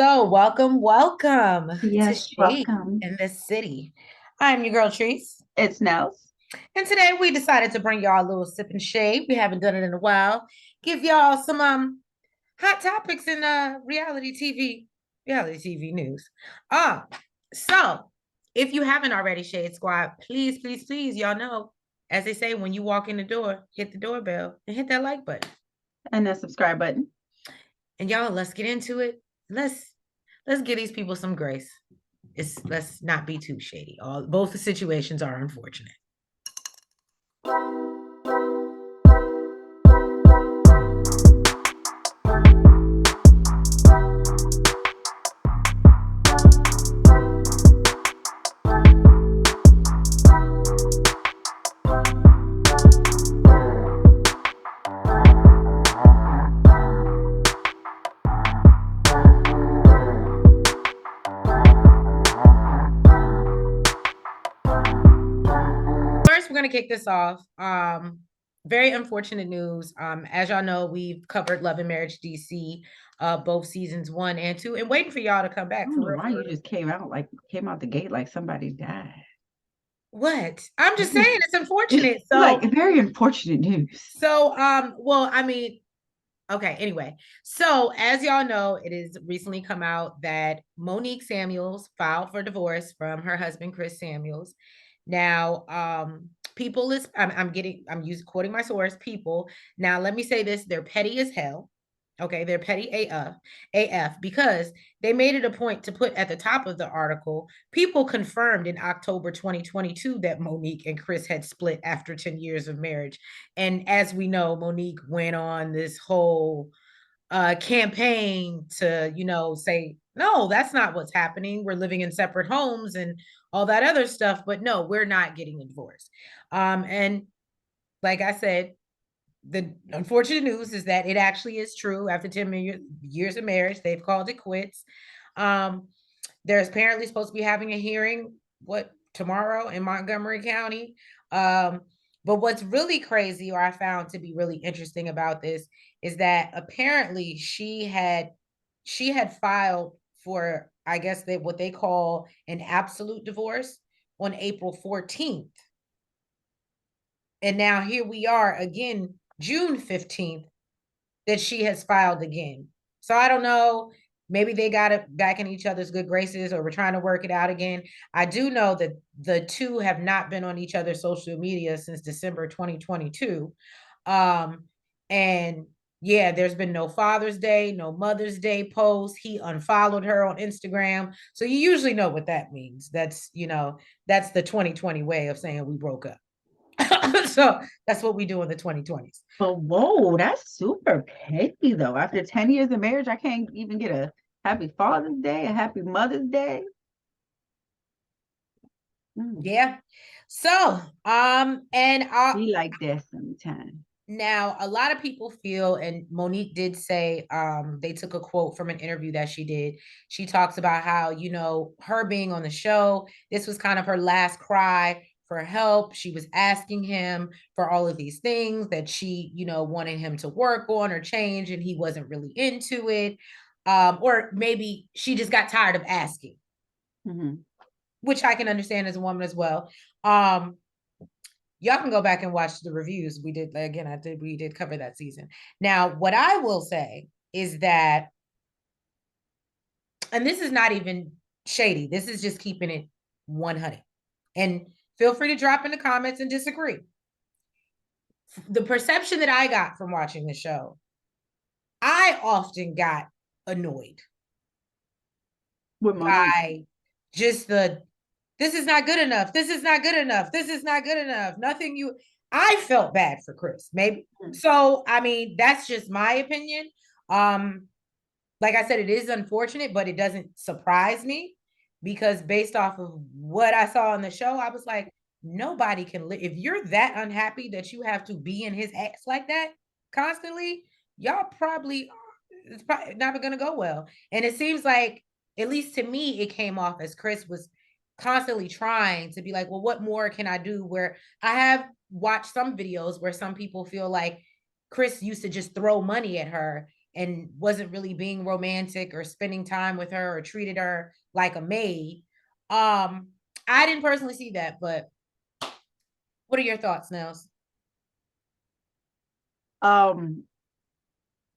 So, welcome to Yes, Shade welcome. in the City. I'm your girl, Treese. It's Nels. And today we decided to bring y'all a little sip and shade. We haven't done it in a while. Give y'all some hot topics in reality TV news. Uh, so if you haven't already, Shade Squad, please, please, please, y'all know, as they say, when you walk in the door, hit the doorbell and hit that like button. And the subscribe button. And y'all, let's get into it. Let's give these people some grace. Let's not be too shady. Both the situations are unfortunate. First, we're gonna kick this off. Very unfortunate news. As y'all know, we've covered Love and Marriage DC, both seasons 1 and 2, and waiting for y'all to come I back don't for know real. why For you real. just came out the gate like somebody died. What? I'm just saying It's, it's unfortunate. like very unfortunate news. Well, I mean, okay, anyway. So, as y'all know, it has recently come out that Monique Samuels filed for divorce from her husband, Chris Samuels. Now, people is I'm using quoting my source, people. Now, let me say this, they're petty as hell. Okay, they're petty AF because they made it a point to put at the top of the article, people confirmed in October 2022 that Monique and Chris had split after 10 years of marriage. And as we know, Monique went on this whole campaign to, say, no, that's not what's happening. We're living in separate homes and all that other stuff. But no, we're not getting a divorce. And like I said, the unfortunate news is that it actually is true. After 10 years of marriage, they've called it quits. Um, there's apparently supposed to be having a hearing, tomorrow in Montgomery County. Um, but what's really crazy, or I found to be really interesting about this, is that apparently she had filed for, I guess, what they call an absolute divorce on April 14th. And now here we are again, June 15th, that she has filed again. So I don't know. Maybe they got it back in each other's good graces, or we're trying to work it out again. I do know that the two have not been on each other's social media since December 2022. And yeah, there's been no Father's Day, no Mother's Day post. He unfollowed her on Instagram. So you usually know what that means. That's the 2020 way of saying we broke up. So that's what we do in the 2020s. But whoa, that's super petty though. After 10 years of marriage, I can't even get a happy Father's Day, a happy Mother's Day. Mm, Yeah. So, and be like that sometimes. now a lot of people feel, and Monique did say, they took a quote from an interview that she did. She talks about how, her being on the show, this was kind of her last cry for help. She was asking him for all of these things that she, wanted him to work on or change, and he wasn't really into it. Or maybe she just got tired of asking, Mm-hmm. which I can understand as a woman as well. Um, y'all can go back and watch the reviews we did. Again, we did cover that season. Now, what I will say is that, and this is not even shady, this is just keeping it 100. And feel free to drop in the comments and disagree. The perception that I got from watching the show, I often got annoyed With Monique. by just this is not good enough. This is not good enough. This is not good enough. I felt bad for Chris. Maybe. Mm. So, I mean, that's just my opinion. Um, like I said, it is unfortunate, but it doesn't surprise me because based off of what I saw on the show, I was like, nobody can live. If you're that unhappy that you have to be in his ass like that constantly, y'all probably, it's probably not going to go well. And it seems like, at least to me, it came off as Chris was constantly trying to be like, well, what more can I do? Where I have watched some videos where some people feel like Chris used to just throw money at her and wasn't really being romantic or spending time with her or treated her like a maid. I didn't personally see that, but what are your thoughts, Nels? Um,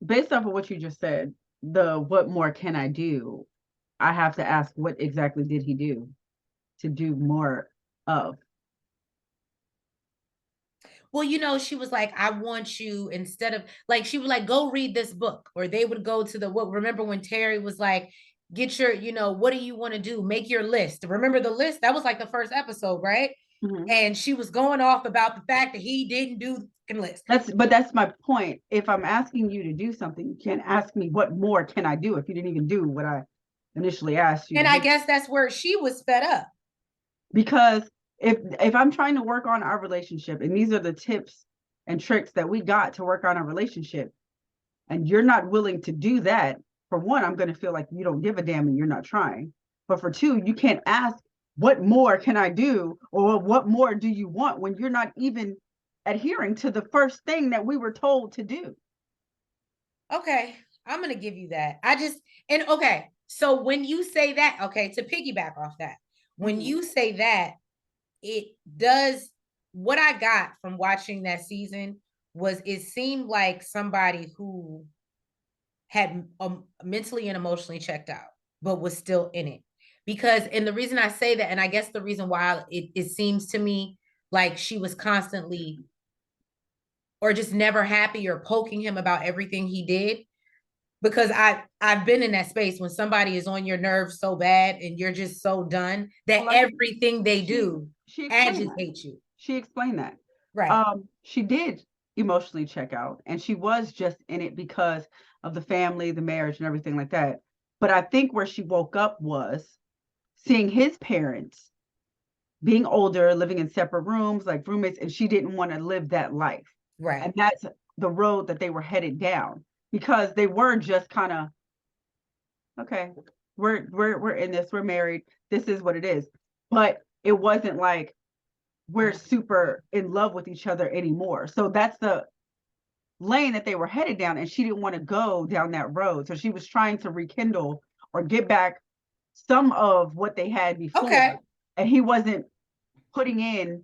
Based off of what you just said, the what more can I do? I have to ask, what exactly did he do to do more of? Well, she was like, I want you, instead of like, she would like, go read this book, or they would go to the what, remember when Terry was like, get your, what do you want to do? Make your list. Remember the list? That was like the first episode, right? Mhm. And she was going off about the fact that he didn't do the fucking list. That's my point. If I'm asking you to do something, you can't ask me what more can I do if you didn't even do what I initially asked you to And I do. guess that's where she was fed up. Because if I'm trying to work on our relationship, and these are the tips and tricks that we got to work on our relationship, and you're not willing to do that, for one, I'm going to feel like you don't give a damn and you're not trying. But for two, you can't ask, what more can I do? Or what more do you want, when you're not even adhering to the first thing that we were told to do? Okay, I'm gonna give you that. And okay, so when you say that, okay, to piggyback off that, when Mm-hmm. you say that, it does, what I got from watching that season was it seemed like somebody who had mentally and emotionally checked out, but was still in it. And the reason I say that, and I guess the reason why it seems to me like she was constantly or just never happy or poking him about everything he did, because I've been in that space when somebody is on your nerves so bad and you're just so done that Well, like everything they she do she explained that. agitates you. She explained that. Right. She did emotionally check out, and she was just in it because of the family, the marriage, and everything like that. But I think where she woke up was seeing his parents being older, living in separate rooms, like roommates, and she didn't want to live that life. And Right. that's the road that they were headed down, because they were just kind of, okay, we're in this, we're married, this is what it is. But it wasn't like we're super in love with each other anymore. So that's the lane that they were headed down, and she didn't want to go down that road. So she was trying to rekindle or get back some of what they had Okay. before, and he wasn't putting in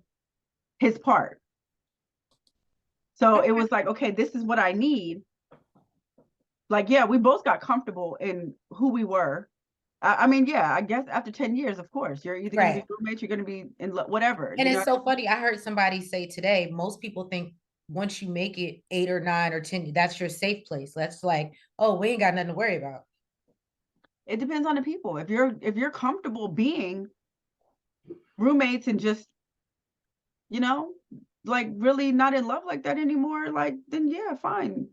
his part. So it Okay. was like, okay, this is what I need. Like, yeah, we both got comfortable in who we were. I mean, yeah, I guess after 10 years, of course, you're either going to be Right. roommates, you're going to be in whatever, And you know. it's so funny. I heard somebody say today, most people think once you make it 8 or 9 or 10, that's your safe place. That's like, oh, we ain't got nothing to worry about. It depends on the people. If you're comfortable being roommates and just, you know, like really not in love like that anymore, like, then yeah, fine.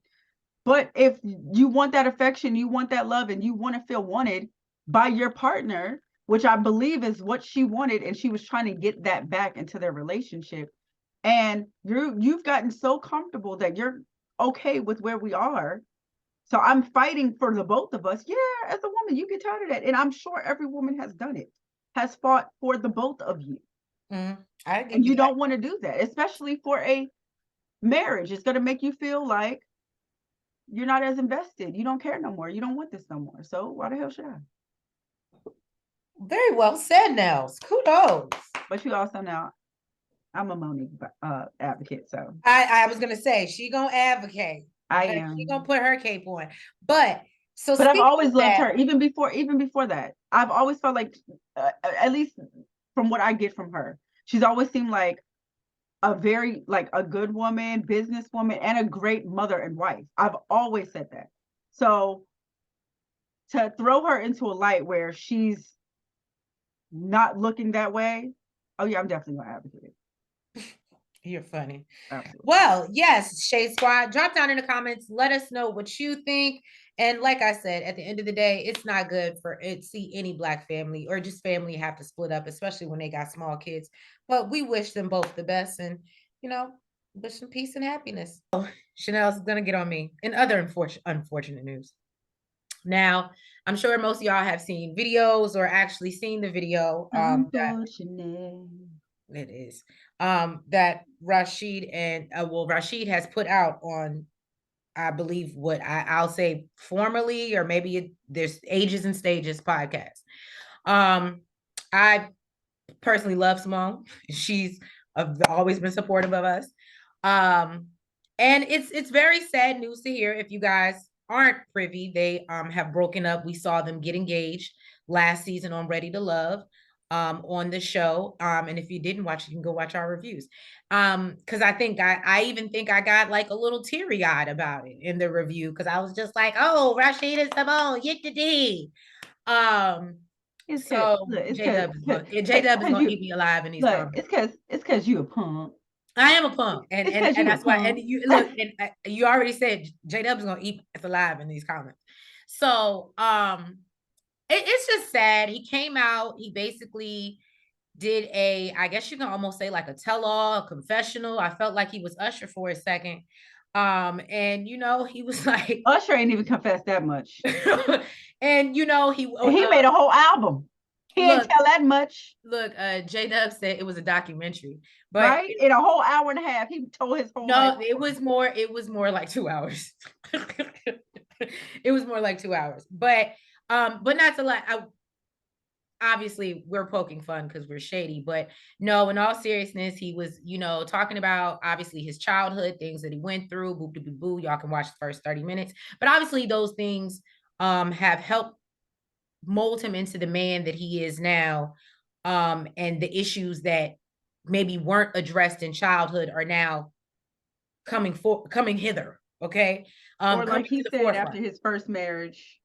But if you want that affection, you want that love, and you want to feel wanted by your partner, which I believe is what she wanted, and she was trying to get that back into their relationship, and you've gotten so comfortable that you're okay with where we are. So I'm fighting for the both of us. Yeah, as a woman, you get tired of that. And I'm sure every woman has done it, has fought for the both of you. I And give you you that. don't want to do that, especially for a marriage. It's going to make you feel like you're not as invested. You don't care no more. You don't want this no more. So why the hell should I? Very well said, Nels. Kudos. But you also know I'm a Monique advocate. So I was gonna say she gonna advocate. I Okay, she gonna am. put her cape on. But so But I've speaking of always loved that, her, even before that. I've always felt like, at least from what I get from her, she's always seemed like a very, like, a good woman, businesswoman, and a great mother and wife. I've always said that. So to throw her into a light where she's not looking that way, oh yeah, I'm definitely gonna advocate it. you're funny. Absolutely. Well, yes, Shade Squad, drop down in the comments. Let us know what you think. And like I said, at the end of the day, it's not good for it see any black family or just family have to split up, especially when they got small kids. But we wish them both the best and you know, wish them peace and happiness. Chanel's gonna get on me. In other unfortunate news. Now, I'm sure most of y'all have seen videos or actually seen the video that Unfortunate. it is that Rashid has put out on I believe what I'll say formerly, or maybe there's Ages and Stages podcast. I personally love Symone. She's always been supportive of us. And it's very sad news to hear. If you guys aren't privy, they have broken up. We saw them get engaged last season on Ready to Love on the show. And if you didn't watch it, you can go watch our reviews. Because I think I even think I got like a little teary-eyed about it in the review, because I was just like, oh, Rashid Symone, get the D. It's cause So look, it's J cause Dub is gonna you eat me alive in these look, comments. it's cause you a punk. I am a punk, and It's and cause and you a that's why. And punk. you look, and you already said J Dub is gonna eat us alive in these comments. So it's just sad. He came out. He basically did I guess you can almost say like a tell-all, a confessional. I felt like he was Usher for a second. And he was like, Usher ain't even confessed that much. and he And he made a whole album. He ain't look, tell that much. J Dub said it was a documentary, but Right? In a whole hour and a half, he told his whole life no, it was more like 2 hours. It was more like 2 hours. But not to lie, obviously we're poking fun because we're shady, but no, in all seriousness, he was, talking about obviously his childhood, things that he went through, boo boo boo. Y'all can watch the first 30 minutes. But obviously those things have helped mold him into the man that he is now. And the issues that maybe weren't addressed in childhood are now coming hither. Okay. or Coming like he to the said after forefront. his first marriage,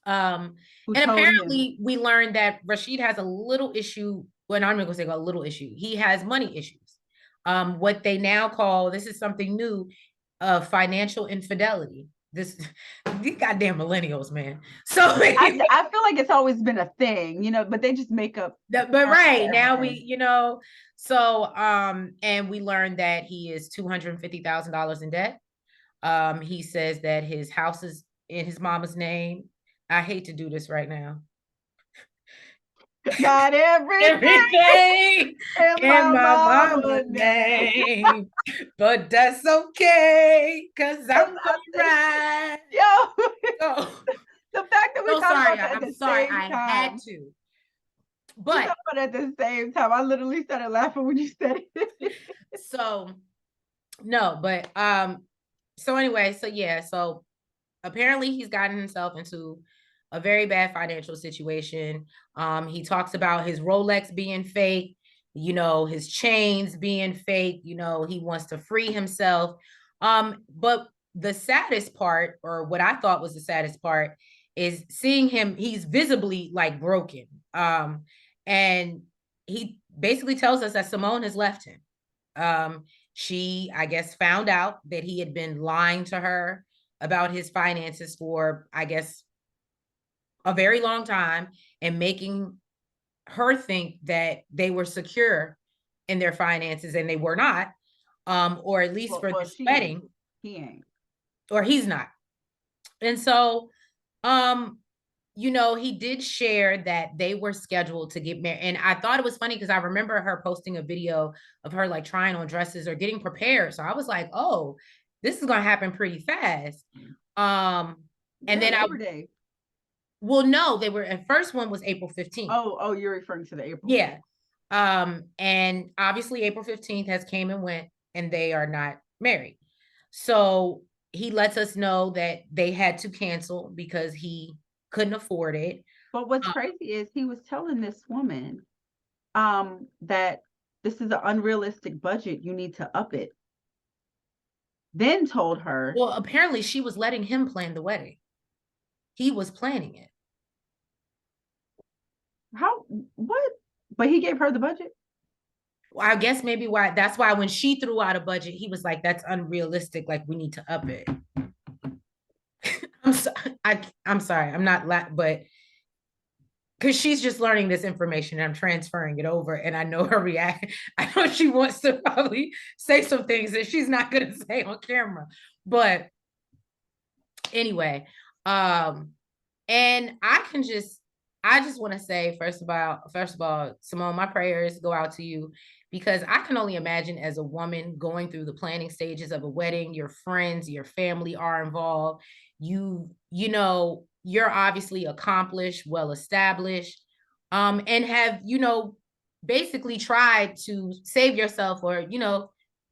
who And told him, apparently we learned that Rashid has a little issue. Well, I'm not gonna say a little issue. He has money issues. What they now call, this is something new, financial infidelity. These goddamn millennials, man. So anyway, I feel like it's always been a thing, but they just make up but terms for right now everything. so and we learned that he is $250,000 in debt. He says that his house is in his mama's name. I hate to do this right now. Got everything Everything in in my my mama's mama's name. name, but that's okay, cause I'm 'Cause gonna I think, ride. yo, So, the fact that we so thought sorry, about y'all. that at I'm the sorry. same I had time. to, We but thought about it at the same time. I literally started laughing when you said it. so no, but so anyway, so yeah, so apparently he's gotten himself into a very bad financial situation. He talks about his Rolex being fake, his chains being fake, he wants to free himself. But the saddest part, or what I thought was the saddest part, is seeing him, he's visibly like broken. And he basically tells us that Symone has left him. She, I guess, found out that he had been lying to her about his finances for, I guess, a very long time, and making her think that they were secure in their finances, and they were not, or at least for Well, this she ain't. wedding, He ain't. or he's not. And so, um, he did share that they were scheduled to get married. And I thought it was funny because I remember her posting a video of her like trying on dresses or getting prepared. So I was like, oh, this is gonna happen pretty fast. And Yeah, then Labor Day. well, no, they were at first one was April 15th. Oh, you're referring to the April one. Yeah. And obviously April 15th has came and went, and they are not married. So he lets us know that they had to cancel because he couldn't afford it. But what's crazy is he was telling this woman that this is an unrealistic budget. You need to up it. Then told her, Well, apparently she was letting him plan the wedding. He was planning it. how, what? But he gave her the budget. Well, I guess maybe that's why when she threw out a budget, he was like, that's unrealistic. Like, we need to up it. I'm sorry. I'm not but because she's just learning this information and I'm transferring it over, and I know her react. I know she wants to probably say some things that she's not going to say on camera. But anyway, and I just want to say, first of all, Symone, my prayers go out to you because I can only imagine as a woman going through the planning stages of a wedding, your friends, your family are involved. You know, you're obviously accomplished, well established, and have, basically tried to save yourself or,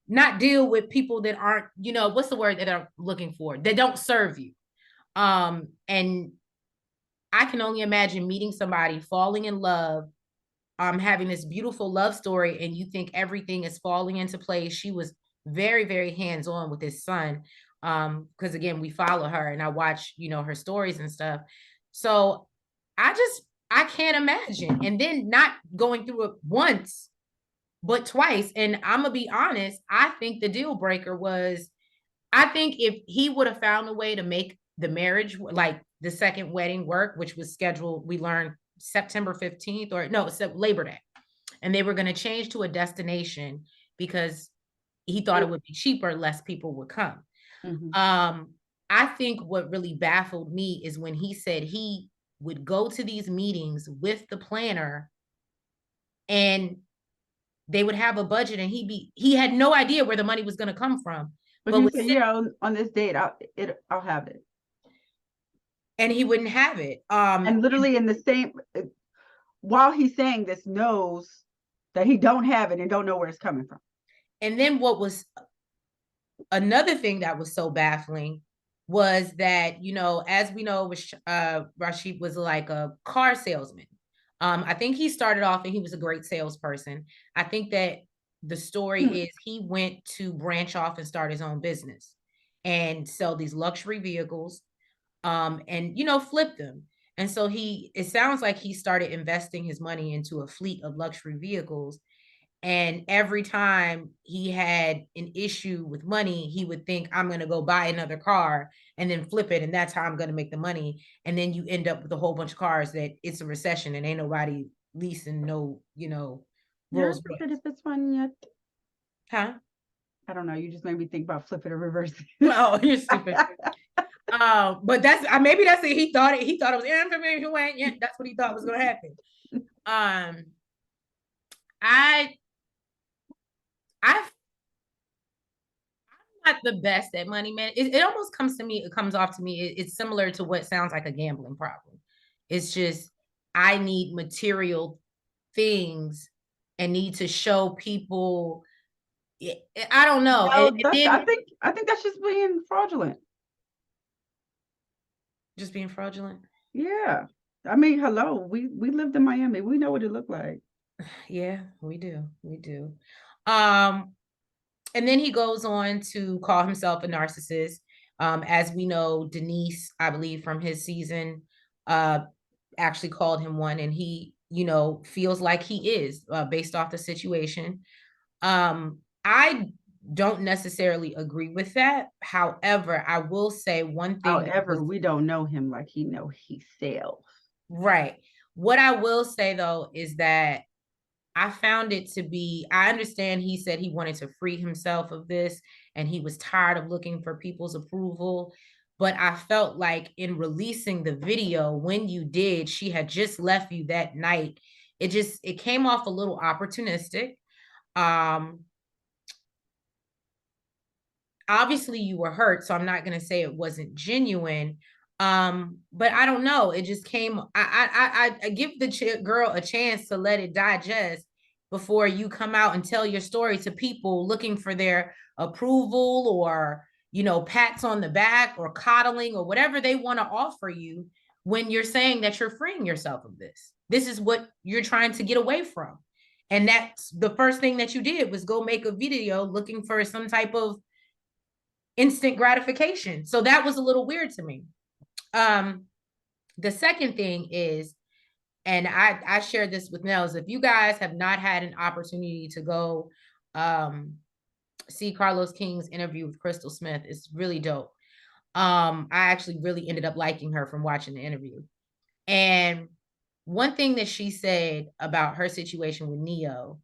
not deal with people that aren't, what's the word that I'm looking for? That don't serve you. And I can only imagine meeting somebody, falling in love, having this beautiful love story, and you think everything is falling into place. She was very, very hands-on with his son. Because again, we follow her and I watch, her stories and stuff. So I can't imagine. And then not going through it once, but twice. And I'm gonna be honest, I think the deal breaker was I think if he would have found a way to make the marriage, like the second wedding work, which was scheduled, we learned September 15th or no, it's Labor Day. And they were going to change to a destination because he thought it would be cheaper, less people would come. Mhm. I think what really baffled me is when he said he would go to these meetings with the planner and they would have a budget and he had no idea where the money was going to come from. But But he was said, yeah, on this date, I'll have it. and he wouldn't have it. And literally in the same, while he's saying this, knows that he don't have it and don't know where it's coming from. And then what was another thing that was so baffling was that, as we know, Rashid was like a car salesman. I think he started off and he was a great salesperson. I think that the story is he went to branch off and start his own business and sell these luxury vehicles, and flip them. And so it sounds like he started investing his money into a fleet of luxury vehicles. And every time he had an issue with money, he would think, I'm going to go buy another car and then flip it. And that's how I'm going to make the money. And then you end up with a whole bunch of cars that it's a recession and ain't nobody leasing no, You're Rolls stupid Royce. if it's one yet. Huh? I don't know. You just made me think about flipping or reversing. Oh, you're stupid. But maybe that's it. He thought it was information. Yeah, that's what he thought was going to happen. I I'm not the best at money man. It almost comes off to me. It's similar to what sounds like a gambling problem. It's just I need material things and need to show people. I don't know. No, And then I think that's just being fraudulent. just being fraudulent. Yeah. I mean, hello, we lived in Miami. We know what it looked like. Yeah, we do. We do. Um, and then he goes on to call himself a narcissist. As we know, Denise, I believe from his season, actually called him one, and he, feels like he is based off the situation. I don't necessarily agree with that. However, I will say one thing that However, was we don't know him like he know himself. right. What I will say though is that I found it to be, I understand he said he wanted to free himself of this and he was tired of looking for people's approval. But I felt like in releasing the video, when you did, she had just left you that night. It came off a little opportunistic. Um, Obviously you were hurt, so I'm not going to say it wasn't genuine. But I don't know, it just came. I give the girl a chance to let it digest before you come out and tell your story to people looking for their approval or pats on the back or coddling or whatever they want to offer you when you're saying that you're freeing yourself of this is what you're trying to get away from. And that's the first thing that you did was go make a video looking for some type of instant gratification. So that was a little weird to me. The second thing is, and I shared this with Nels, if you guys have not had an opportunity to go see Carlos King's interview with Crystal Smith, it's really dope. I actually really ended up liking her from watching the interview. And one thing that she said about her situation with Neo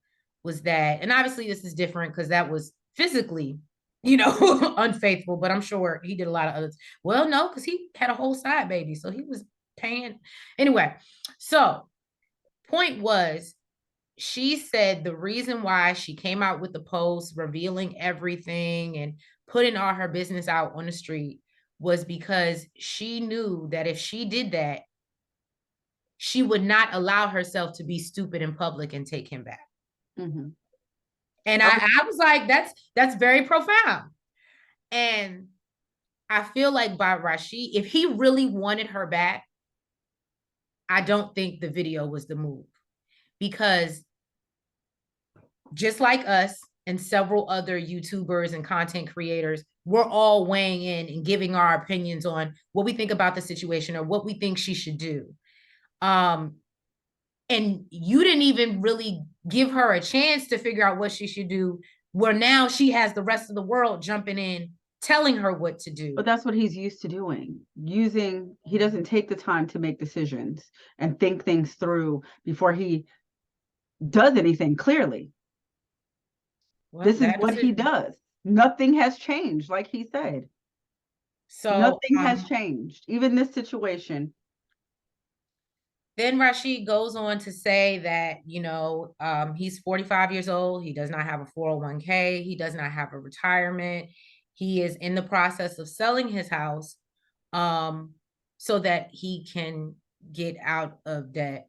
was that, and obviously this is different because that was physically, unfaithful, but I'm sure he did a lot of others. Well, no, because he had a whole side baby. So he was paying. Anyway, so point was, she said the reason why she came out with the post revealing everything and putting all her business out on the street was because she knew that if she did that, she would not allow herself to be stupid in public and take him back. Mm-hmm. And I was like, that's very profound. And I feel like by Rashid, if he really wanted her back, I don't think the video was the move, because just like us and several other YouTubers and content creators, we're all weighing in and giving our opinions on what we think about the situation or what we think she should do. And you didn't even really give her a chance to figure out what she should do, where now she has the rest of the world jumping in, telling her what to do. But that's what he's used to doing. He doesn't take the time to make decisions and think things through before he does anything, clearly. Well, this is what he does. Nothing has changed, like he said. So nothing has changed, even this situation. Then Rashid goes on to say that, he's 45 years old. He does not have a 401k. He does not have a retirement. He is in the process of selling his house so that he can get out of debt.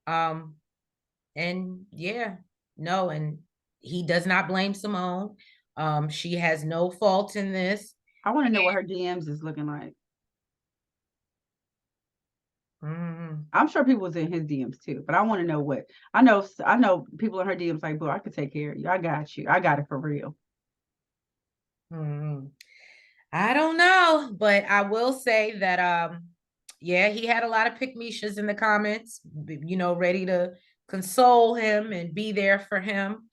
And yeah, no, and he does not blame Symone. She has no fault in this. I want to know what her DMs is looking like. I'm sure people was in his DMs too, but I want to know what. I know people in her DMs like, boo, I could take care of you. I got you. I got it for real. I don't know, but I will say that yeah, he had a lot of pick-me-shas in the comments, ready to console him and be there for him.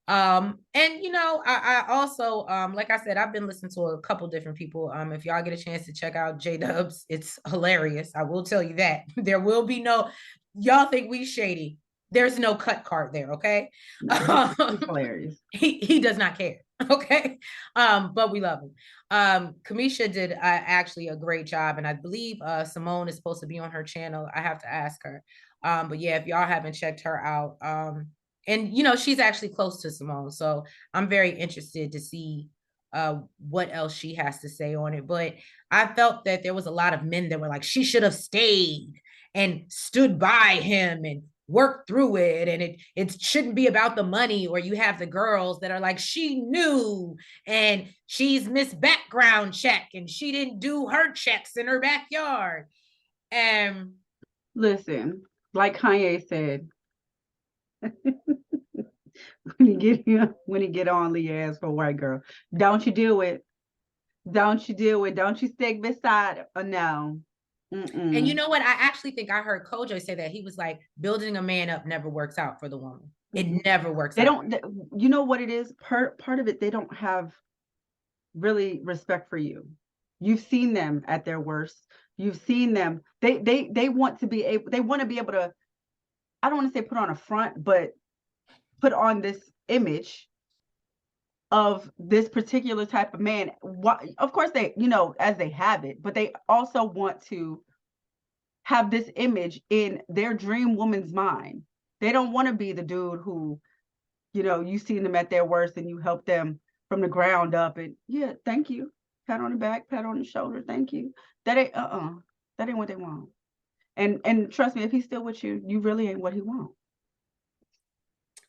And I also like I said, I've been listening to a couple different people. If y'all get a chance to check out J-Dubs, it's hilarious. I will tell you that. There will be no, y'all think we shady. There's no cut card there, okay? He's hilarious. He does not care. Okay. But we love him. Kamisha did actually a great job, and I believe Symone is supposed to be on her channel. I have to ask her. But yeah, if y'all haven't checked her out, and she's actually close to Symone, so I'm very interested to see what else she has to say on it. But I felt that there was a lot of men that were like, she should have stayed and stood by him and worked through it, and it shouldn't be about the money. Or you have the girls that are like, she knew and she's missed background check and she didn't do her checks in her backyard. And listen, like Kanye said, when he get on Lee ass for a white girl, don't you do it. Don't you do it. Don't you stick beside a no. And you know what? I actually think I heard Kojo say that. He was like, building a man up never works out for the woman. It never works out. You know what it is? Part of it, they don't have really respect for you. You've seen them at their worst. You've seen them. They want to be able to, I don't want to say put on a front, but put on this image of this particular type of man. Of course, they, as they have it, but they also want to have this image in their dream woman's mind. They don't want to be the dude who, you seen them at their worst and you help them from the ground up. And yeah, thank you. Pat on the back, pat on the shoulder. Thank you. That ain't that ain't what they want. And trust me, if he's still with you, you really ain't what he wants.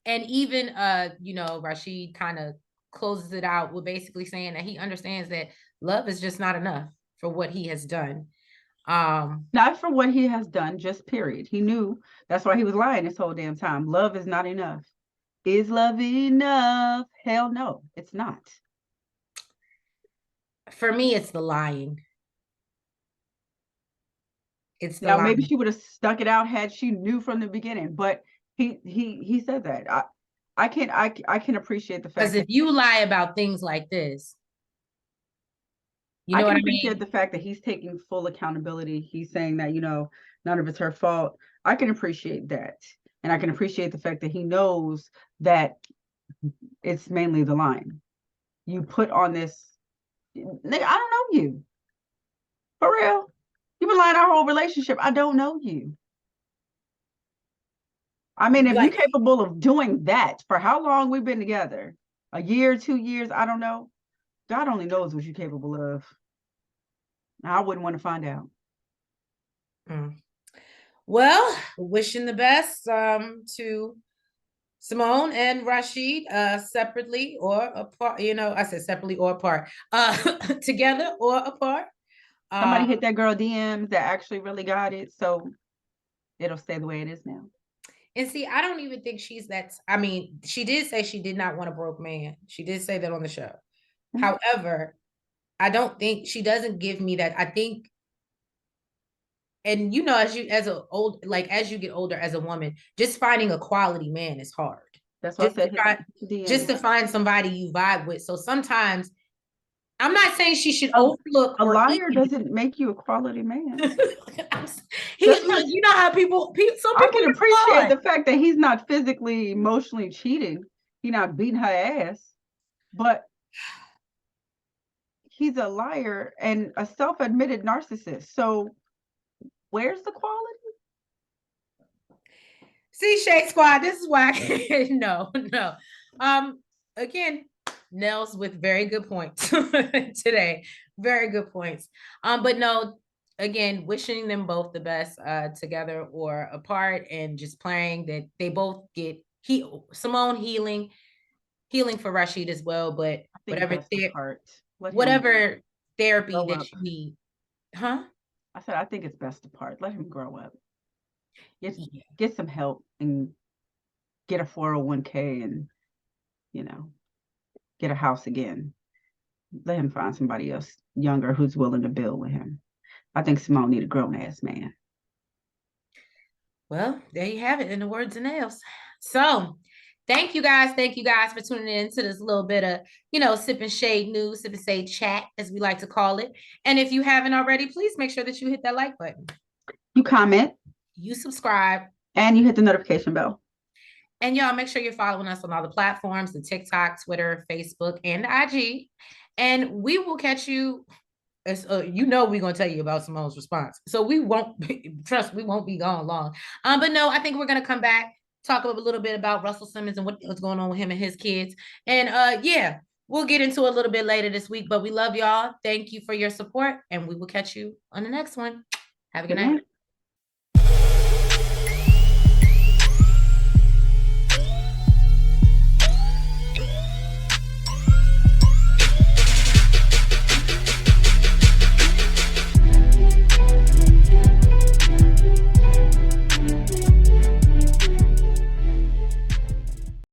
And even Rashid kind of closes it out with basically saying that he understands that love is just not enough for what he has done. Not for what he has done, just period. He knew. That's why he was lying this whole damn time. Love is not enough. Is love enough? Hell no, it's not. For me, it's the lying. It's the now lying. Maybe she would have stuck it out had she knew from the beginning, but he said that. I can appreciate the fact because if you lie about things like this, I can appreciate the fact that he's taking full accountability. He's saying that, none of it's her fault. I can appreciate that. And I can appreciate the fact that he knows that it's mainly the line. You put on this, nigga, I don't know you. For real. You've been lying our whole relationship. I don't know you. I mean, if you're Like, capable of doing that for how long we've been together, a year, 2 years, I don't know. God only knows what you're capable of. I wouldn't want to find out. mm. Well, wishing the best to Symone and Rashid separately or apart. You know, I said separately or apart. Together or apart. Somebody hit Um, that girl DMs that actually really got it, so it'll stay the way it is now. and see, I don't even think she's that. I mean, she did say she did not want a broke man. She did say that on the show. Mm-hmm. However, I don't think she doesn't give me that. I think, and you know, as you get older as a woman, just finding a quality man is hard. That's why I Just to said hit find, the just DMs. to find somebody you vibe with. So sometimes I'm not saying she should A, overlook a or liar even. doesn't make you a quality man. He That's look, just, you know how some I people can are appreciate flawed. the fact that he's not physically, emotionally cheating. He's not beating her ass, but he's a liar and a self-admitted narcissist. So where's the quality? See, Shade Squad, this is why I can't. No, no. Um, again, Nels with very good points today. Very good points. But no, again, wishing them both the best together or apart, and just praying that they both get Symone healing for Rashid as well. But I think best apart. Let him whatever therapy grow that up. you need, huh? I said I think it's best apart. Let him grow up. Get Yeah. get some help and get a 401k and you know get a house again. Let him find somebody else younger who's willing to build with him. I think Symone need a grown ass man. Well, there you have it in the words of Nails. So thank you guys. Thank you guys for tuning in to this little bit of, sipping shade news, sipping shade chat, as we like to call it. And if you haven't already, please make sure that you hit that like button. You comment You subscribe. and you hit the notification bell. And y'all make sure you're following us on all the platforms, the TikTok, Twitter, Facebook, and the IG. And we will catch you. We're gonna tell you about Symone's response. So we won't we won't be gone long. But no, I think we're gonna come back, talk a little bit about Russell Simmons and what's going on with him and his kids. And yeah, we'll get into a little bit later this week. But we love y'all. Thank you for your support, and we will catch you on the next one. Have a good night.